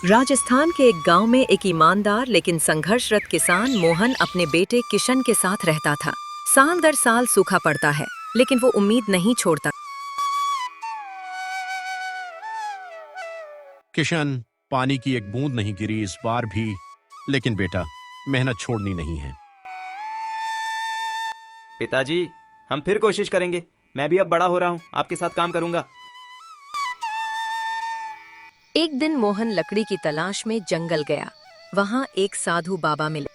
राजस्थान के एक गांव में एक ईमानदार लेकिन संघर्षरत किसान मोहन अपने बेटे किशन के साथ रहता था। साल दर साल सूखा पड़ता है, लेकिन वो उम्मीद नहीं छोड़ता। किशन, पानी की एक बूंद नहीं गिरी इस बार भी, लेकिन बेटा, मेहनत छोड़नी नहीं है। पिताजी, हम फिर कोशिश करेंगे। मैं भी अब बड़ा हो रहा हूँ, आपके साथ काम करूंगा। एक दिन मोहन लकड़ी की तलाश में जंगल गया। वहां एक साधु बाबा मिले।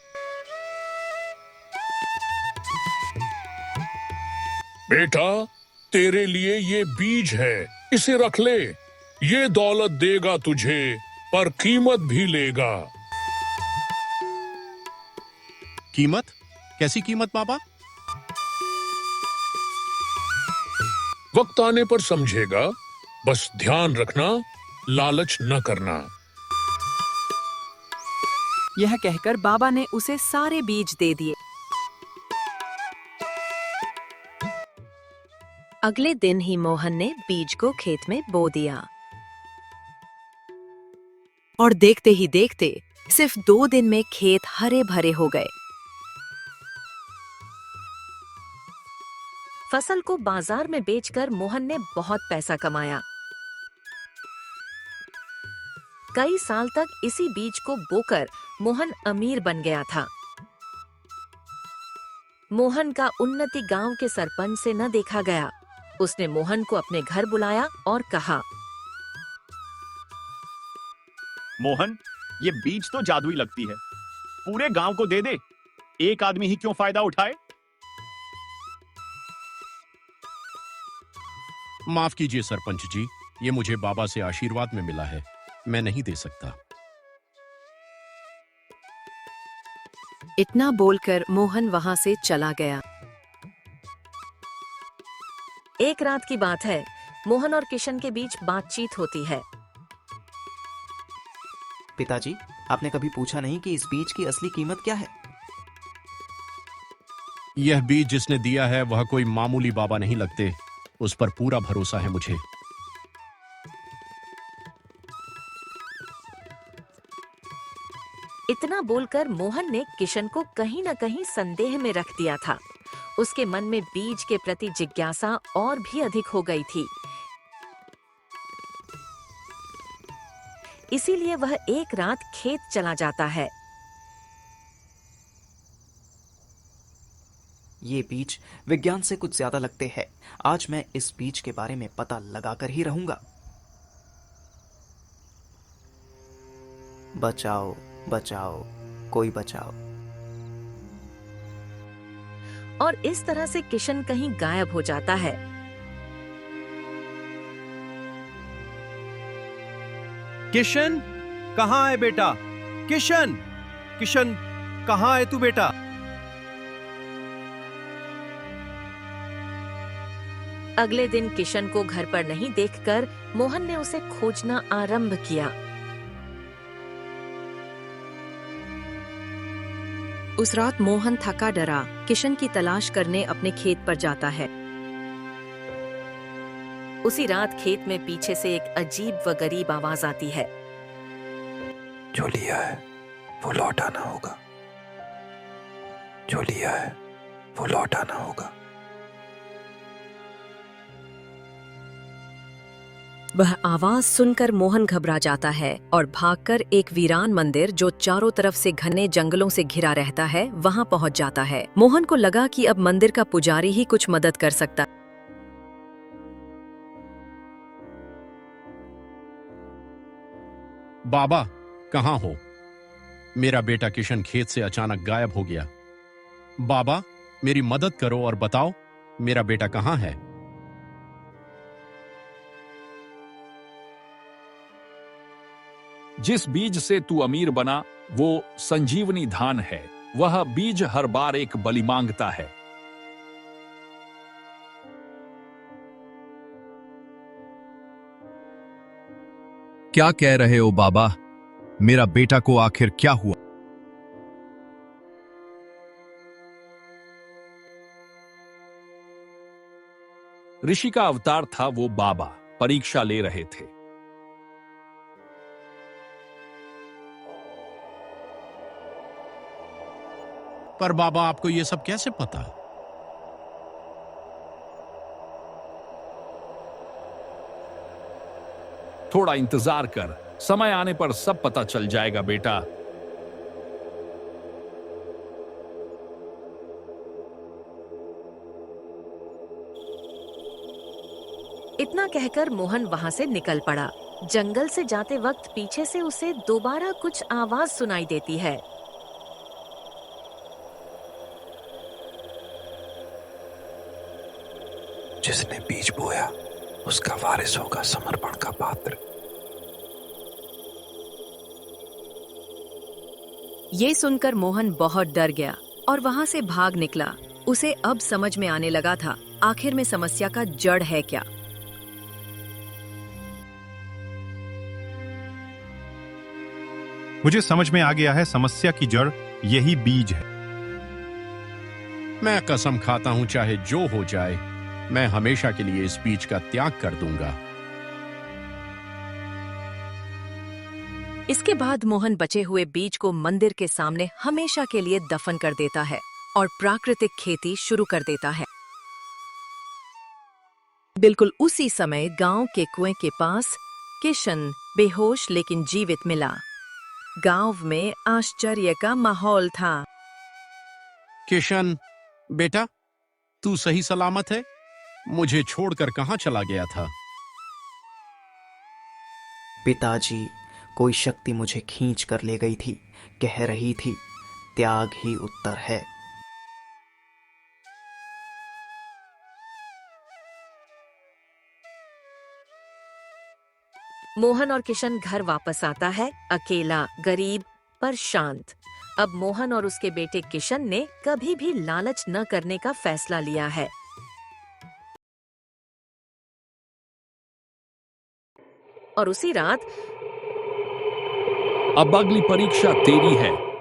बेटा, तेरे लिए ये बीज है, इसे रख ले। ये दौलत देगा तुझे, पर कीमत भी लेगा। कीमत? कैसी कीमत बाबा? वक्त आने पर समझेगा, बस ध्यान रखना, लालच न करना। यह कहकर बाबा ने उसे सारे बीज दे दिए। अगले दिन ही मोहन ने बीज को खेत में बो दिया। और देखते ही देखते सिर्फ 2 दिन में खेत हरे भरे हो गए। फसल को बाजार में बेचकर मोहन ने बहुत पैसा कमाया। कई साल तक इसी बीज को बोकर मोहन अमीर बन गया था। मोहन का उन्नति गांव के सरपंच से न देखा गया। उसने मोहन को अपने घर बुलाया और कहा, मोहन, ये बीज तो जादुई लगती है। पूरे गांव को दे दे, एक आदमी ही क्यों फायदा उठाए? माफ कीजिए सरपंच जी, ये मुझे बाबा से आशीर्वाद में मिला है, मैं नहीं दे सकता। इतना बोलकर मोहन वहां से चला गया। एक रात की बात है, मोहन और किशन के बीच बातचीत होती है। पिताजी, आपने कभी पूछा नहीं कि इस बीज की असली कीमत क्या है? यह बीज जिसने दिया है वह कोई मामूली बाबा नहीं लगते, उस पर पूरा भरोसा है मुझे। इतना बोलकर मोहन ने किशन को कहीं न कहीं संदेह में रख दिया था। उसके मन में बीज के प्रति जिज्ञासा और भी अधिक हो गई थी। इसीलिए वह एक रात खेत चला जाता है। ये बीज विज्ञान से कुछ ज्यादा लगते हैं। आज मैं इस बीज के बारे में पता लगाकर ही रहूंगा। बचाओ, बचाओ, कोई बचाओ। और इस तरह से किशन कहीं गायब हो जाता है। किशन, कहाँ है बेटा? किशन, किशन, कहाँ है तू बेटा? अगले दिन किशन को घर पर नहीं देखकर मोहन ने उसे खोजना आरंभ किया। उस रात मोहन थका डरा किशन की तलाश करने अपने खेत पर जाता है। उसी रात खेत में पीछे से एक अजीब व गरीब आवाज आती है। जो लिया है वो लौटाना होगा, जो लिया है वो लौटाना होगा। वह आवाज सुनकर मोहन घबरा जाता है और भागकर एक वीरान मंदिर जो चारों तरफ से घने जंगलों से घिरा रहता है वहां पहुंच जाता है। मोहन को लगा कि अब मंदिर का पुजारी ही कुछ मदद कर सकता। बाबा, कहाँ हो? मेरा बेटा किशन खेत से अचानक गायब हो गया। बाबा, मेरी मदद करो और बताओ मेरा बेटा कहाँ है। जिस बीज से तू अमीर बना वो संजीवनी धान है। वह बीज हर बार एक बलि मांगता है। क्या कह रहे हो बाबा? मेरा बेटा को आखिर क्या हुआ? ऋषि का अवतार था वो बाबा, परीक्षा ले रहे थे। पर बाबा आपको ये सब कैसे पता? थोड़ा इंतजार कर, समय आने पर सब पता चल जाएगा बेटा। इतना कहकर मोहन वहां से निकल पड़ा। जंगल से जाते वक्त पीछे से उसे दोबारा कुछ आवाज सुनाई देती है। जिसने बीज बोया उसका वारिस होगा समर्पण का पात्र। ये सुनकर मोहन बहुत डर गया और वहां से भाग निकला। उसे अब समझ में आने लगा था आखिर में समस्या का जड़ है क्या। मुझे समझ में आ गया है, समस्या की जड़ यही बीज है। मैं कसम खाता हूं चाहे जो हो जाए, मैं हमेशा के लिए इस बीज का त्याग कर दूंगा। इसके बाद मोहन बचे हुए बीज को मंदिर के सामने हमेशा के लिए दफन कर देता है और प्राकृतिक खेती शुरू कर देता है। बिल्कुल उसी समय गांव के कुएं के पास किशन बेहोश लेकिन जीवित मिला। गांव में आश्चर्य का माहौल था। किशन बेटा, तू सही सलामत है? मुझे छोड़कर कहां चला गया था? पिताजी, कोई शक्ति मुझे खींच कर ले गई थी। कह रही थी त्याग ही उत्तर है। मोहन और किशन घर वापस आता है, अकेला, गरीब पर शांत। अब मोहन और उसके बेटे किशन ने कभी भी लालच न करने का फैसला लिया है। और उसी रात अब अगली परीक्षा तेरी है।